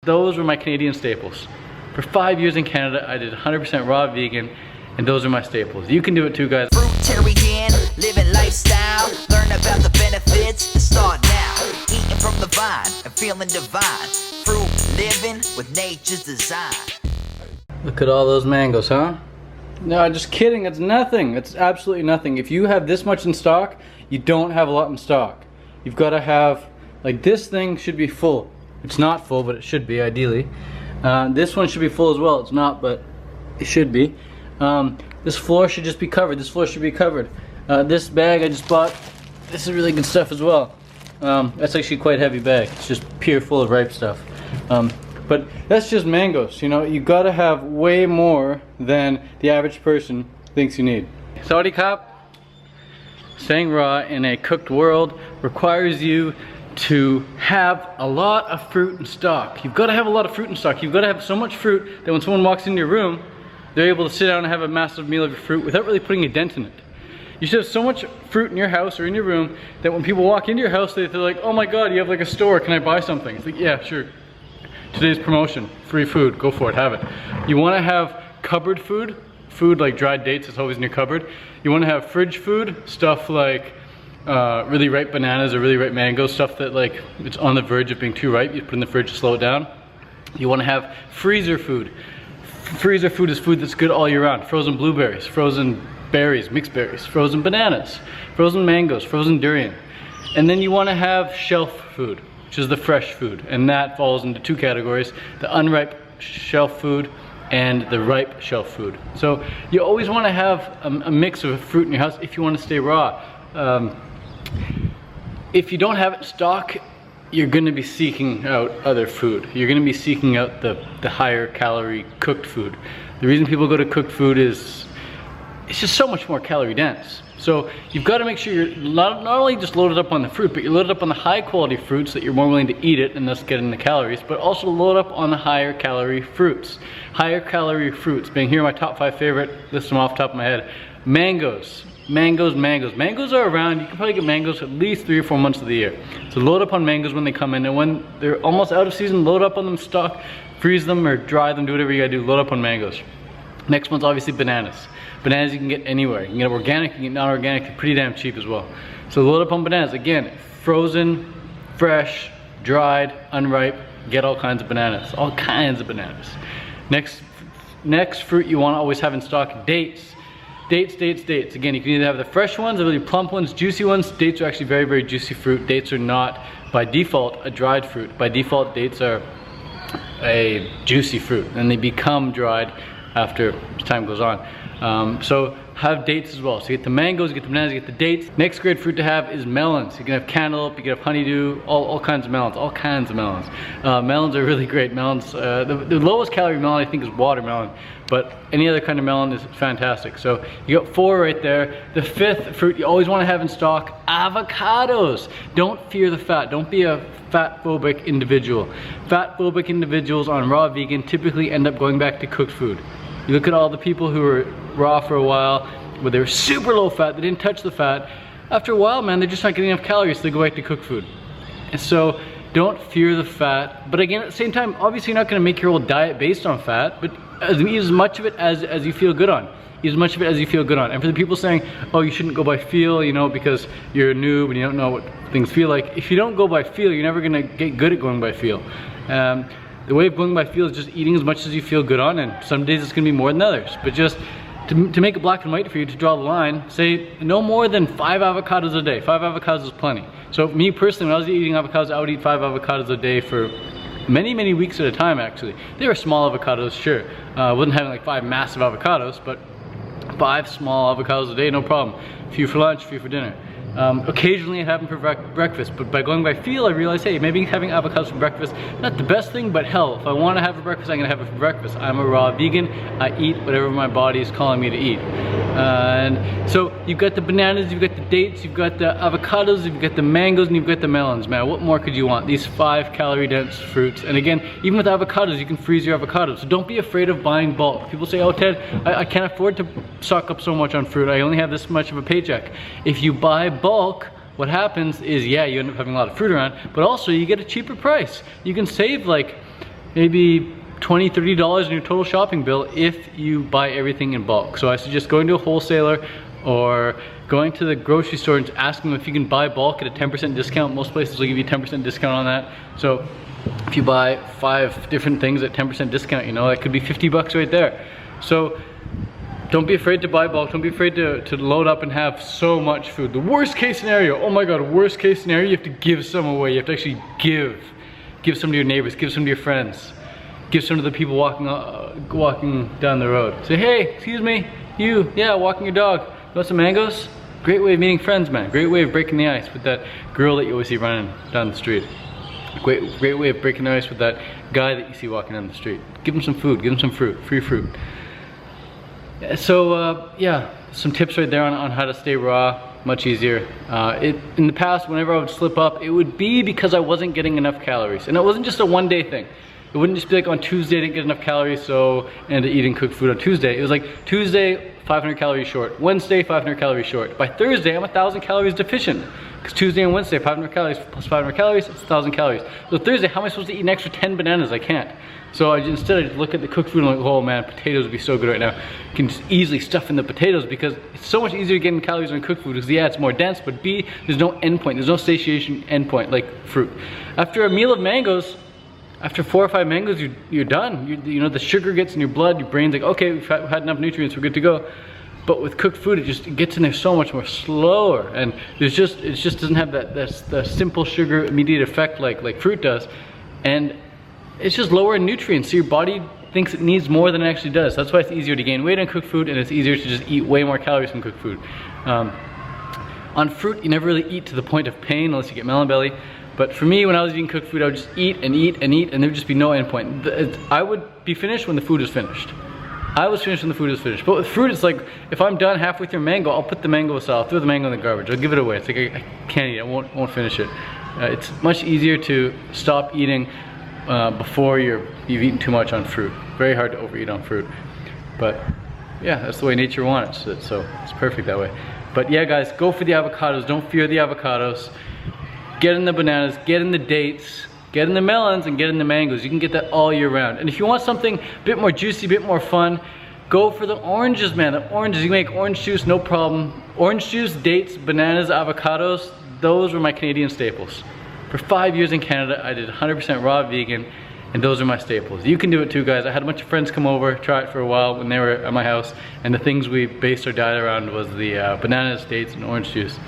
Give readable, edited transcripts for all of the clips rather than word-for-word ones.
Those were my Canadian staples. For 5 years in Canada, I did 100% raw vegan, and those are my staples. You can do it too, guys. Fruitarian, living lifestyle. Learn about the benefits and start now. Eating from the vine and feeling divine. Fruit living with nature's design. Look at all those mangoes, huh? No, just kidding, it's nothing. It's absolutely nothing. If you have this much in stock, you don't have a lot in stock. You've got to have, like, this thing should be full. It's not full, but it should be, ideally. This one should be full as well. It's not, but it should be. This floor should just be covered. This floor should be covered. This bag I just bought, this is really good stuff as well. That's actually quite a heavy bag. It's just pure full of ripe stuff. But that's just mangoes, you know. You gotta have way more than the average person thinks you need. Saudi Cup, staying raw in a cooked world requires you to have a lot of fruit in stock. You've got to have a lot of fruit in stock. You've got to have so much fruit that when someone walks into your room, they're able to sit down and have a massive meal of your fruit without really putting a dent in it. You should have so much fruit in your house or in your room that when people walk into your house, they're like, oh my god, you have like a store, can I buy something? It's like, yeah, sure. Today's promotion, free food, go for it, have it. You want to have cupboard food, food like dried dates, it's always in your cupboard. You want to have fridge food, stuff like really ripe bananas or really ripe mangoes, stuff that like it's on the verge of being too ripe, you put in the fridge to slow it down. You want to have freezer food. Freezer food is food that's good all year round. Frozen blueberries, frozen berries, mixed berries, frozen bananas, frozen mangoes, frozen durian. And then you want to have shelf food, which is the fresh food, and that falls into two categories: the unripe shelf food and the ripe shelf food. So you always want to have a mix of fruit in your house if you want to stay raw. If you don't have it in stock, you're going to be seeking out other food. You're going to be seeking out the higher calorie cooked food. The reason people go to cooked food is it's just so much more calorie dense. So you've got to make sure you're not only just loaded up on the fruit, but you're loaded up on the high quality fruits that you're more willing to eat it and thus get in the calories, but also load up on the higher calorie fruits. Higher calorie fruits being here my top 5 favorite, list them off the top of my head. Mangoes. Mangoes. Mangoes are around, you can probably get mangoes at least 3 or 4 months of the year. So load up on mangoes when they come in, and when they're almost out of season, load up on them stock, freeze them or dry them, do whatever you gotta do, load up on mangoes. Next one's obviously bananas. Bananas you can get anywhere. You can get organic, you can get non-organic, they're pretty damn cheap as well. So load up on bananas. Again, frozen, fresh, dried, unripe, get all kinds of bananas. All kinds of bananas. Next fruit you want to always have in stock, dates. Dates. Again, you can either have the fresh ones, the really plump ones, juicy ones. Dates are actually very, very juicy fruit. Dates are not, by default, a dried fruit. By default, dates are a juicy fruit, and they become dried after time goes on. So have dates as well. So you get the mangoes, you get the bananas, you get the dates. Next great fruit to have is melons. You can have cantaloupe, you can have honeydew, all kinds of melons, all kinds of melons. Melons are really great. Melons, the lowest calorie melon I think is watermelon, but any other kind of melon is fantastic. So you got 4 right there. The 5th fruit you always want to have in stock, avocados. Don't fear the fat. Don't be a fat-phobic individual. Fat-phobic individuals on raw vegan typically end up going back to cooked food. You look at all the people who were raw for a while, where they were super low fat, they didn't touch the fat. After a while, man, they're just not getting enough calories, so they go back to cooked food. And so, don't fear the fat. But again, at the same time, obviously you're not gonna make your whole diet based on fat, but eat as much of it as you feel good on. Eat as much of it as you feel good on. And for the people saying, oh, you shouldn't go by feel, you know, because you're a noob and you don't know what things feel like. If you don't go by feel, you're never gonna get good at going by feel. The way of going by feel is just eating as much as you feel good on, and some days it's gonna be more than others. But just to make it black and white for you, to draw the line, say no more than 5 avocados a day. 5 avocados is plenty. So me personally, when I was eating avocados, I would eat 5 avocados a day for many weeks at a time actually. They were small avocados, sure. I wasn't having like 5 massive avocados, but 5 small avocados a day, no problem. A few for lunch, a few for dinner. Occasionally it happened for breakfast, but by going by feel I realized, hey, maybe having avocados for breakfast, not the best thing, but hell, if I want to have a breakfast, I'm gonna have it for breakfast. I'm a raw vegan, I eat whatever my body is calling me to eat. And so you've got the bananas, you've got the dates, you've got the avocados, you've got the mangoes, and you've got the melons, man. What more could you want? These 5 calorie dense fruits. And again, even with avocados, you can freeze your avocados. So don't be afraid of buying bulk. People say, oh Ted, I can't afford to stock up so much on fruit. I only have this much of a paycheck. If you buy bulk, what happens is, yeah, you end up having a lot of fruit around, but also you get a cheaper price. You can save like maybe $20, $30 in your total shopping bill if you buy everything in bulk. So I suggest going to a wholesaler or going to the grocery store and asking them if you can buy bulk at a 10% discount. Most places will give you a 10% discount on that. So if you buy 5 different things at 10% discount, you know, that could be 50 bucks right there. So don't be afraid to buy bulk. Don't be afraid to load up and have so much food. The worst case scenario, oh my God, worst case scenario, you have to give some away. You have to actually give. Give some to your neighbors, give some to your friends. Give some to the people walking down the road. Say, hey, excuse me, you, yeah, walking your dog. You want some mangoes? Great way of meeting friends, man. Great way of breaking the ice with that girl that you always see running down the street. Great way of breaking the ice with that guy that you see walking down the street. Give him some food, give him some fruit, free fruit. So yeah, some tips right there on how to stay raw, much easier. In the past, whenever I would slip up, it would be because I wasn't getting enough calories. And it wasn't just a one-day thing. It wouldn't just be like on Tuesday I didn't get enough calories, so I ended up eating cooked food on Tuesday. It was like Tuesday, 500 calories short. Wednesday, 500 calories short. By Thursday, I'm 1,000 calories deficient. Because Tuesday and Wednesday, 500 calories plus 500 calories, it's 1,000 calories. So Thursday, how am I supposed to eat an extra 10 bananas? I can't. So instead I just look at the cooked food and I'm like, oh man, potatoes would be so good right now. You can just easily stuff in the potatoes because it's so much easier to get in calories on cooked food because yeah, it's more dense, but B, there's no end point. There's no satiation end point like fruit. After a meal of mangoes, after 4 or 5 mangoes, you're done. You know, the sugar gets in your blood, your brain's like, okay, we've had enough nutrients, we're good to go. But with cooked food, it gets in there so much more slower, and it just doesn't have that simple sugar immediate effect like fruit does, and it's just lower in nutrients. So your body thinks it needs more than it actually does. That's why it's easier to gain weight on cooked food, and it's easier to just eat way more calories from cooked food. On fruit, you never really eat to the point of pain unless you get melon belly. But for me, when I was eating cooked food, I would just eat and eat and eat, and there would just be no end point. I would be finished when the food is finished. I was finished when the food is finished. But with fruit, it's like, if I'm done halfway through a mango, I'll put the mango aside, I'll throw the mango in the garbage, I'll give it away. It's like, I can't eat it, I won't finish it. It's much easier to stop eating before you've eaten too much on fruit. Very hard to overeat on fruit. But yeah, that's the way nature wants it, so it's perfect that way. But yeah guys, go for the avocados, don't fear the avocados. Get in the bananas, get in the dates, get in the melons, and get in the mangoes. You can get that all year round. And if you want something a bit more juicy, a bit more fun, go for the oranges, man. The oranges, you make orange juice, no problem. Orange juice, dates, bananas, avocados, those were my Canadian staples. For 5 years in Canada, I did 100% raw vegan, and those are my staples. You can do it too, guys. I had a bunch of friends come over, try it for a while when they were at my house, and the things we based our diet around was the bananas, dates, and orange juice,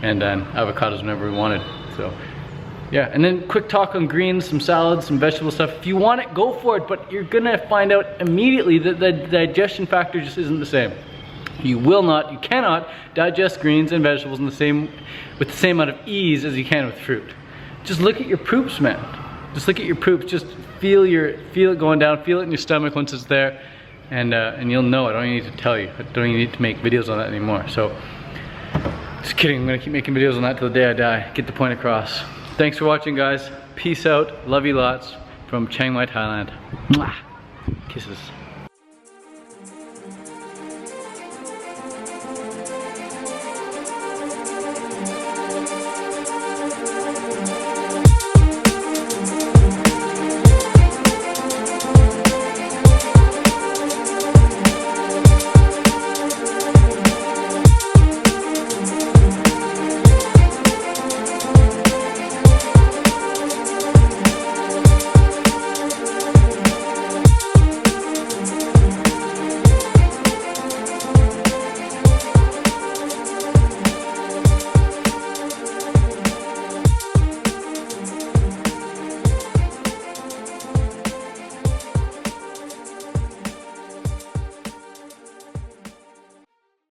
and then avocados whenever we wanted. So yeah, and then quick talk on greens, some salads, some vegetable stuff. If you want it, go for it, but you're gonna find out immediately that the digestion factor just isn't the same. You cannot digest greens and vegetables with the same amount of ease as you can with fruit. Just look at your poops, man. Just look at your poops, just feel it going down, feel it in your stomach once it's there, and you'll know it. I don't even need to tell you. I don't even need to make videos on that anymore. So, just kidding, I'm gonna keep making videos on that till the day I die. Get the point across. Thanks for watching, guys. Peace out, love you lots from Chiang Mai, Thailand. Mwah. Kisses.